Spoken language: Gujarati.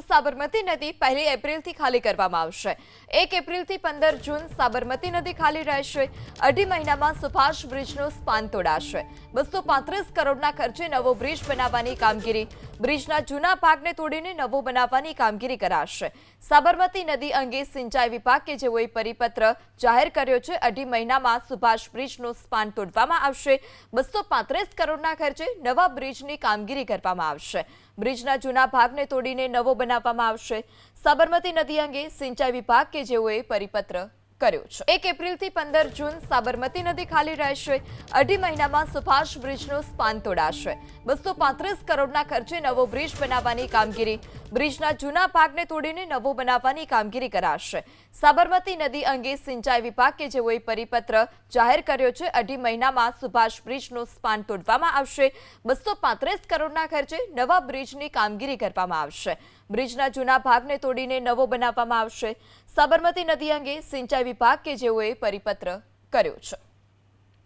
સાબરમતી નદી 1 એપ્રિલથી ખાલી કરવામાં આવશે। 1 એપ્રિલથી 15 જૂન સાબરમતી નદી ખાલી રહેશે। અઢી મહિનામાં સુભાષ બ્રિજનો સ્પાન તોડાશે। 235 કરોડના ખર્ચે નવો બ્રિજ બનાવવાની કામગીરી, બ્રિજના જૂના ભાગને તોડીને નવો બનાવવાની કામગીરી કરાશે। સાબરમતી નદી અંગે સિંચાઈ વિભાગ કે જેઓએ પરિપત્ર જાહેર કર્યો છે। અઢી મહિનામાં સુભાષ બ્રિજનો સ્પાન તોડવામાં આવશે। 235 કરોડના ખર્ચે નવા બ્રિજની કામગીરી કરવામાં આવશે। બ્રિજના જૂના ભાગને તોડીને નવો બનાવવામાં આવશે। સાબરમતી નદી અંગે સિંચાઈ વિભાગ કે જેઓએ પરિપત્ર કર્યો છે। 1 એપ્રિલથી 15 જૂન સાબરમતી નદી ખાલી રહેશે। અઢી મહિનામાં સુભાષ બ્રિજનો સ્પાન તોડાશે। 235 કરોડના ખર્ચે નવો બ્રિજ બનાવવાની કામગીરી, બ્રિજના જૂના ભાગને તોડીને નવો બનાવવાની કામગીરી કરાશે। સાબરમતી નદી અંગે સિંચાઈ વિભાગ કે જેઓએ પરિપત્ર જાહેર કર્યો છે। અઢી મહિનામાં સુભાષ બ્રિજનો સ્પાન તોડવામાં આવશે। 235 કરોડના ખર્ચે નવા બ્રિજની કામગીરી કરવામાં આવશે। બ્રિજના જૂના ભાગને તોડીને નવો બનાવવામાં આવશે। સાબરમતી નદી અંગે સિંચાઈ વિભાગ કે જેઓએ પરિપત્ર કર્યો છે।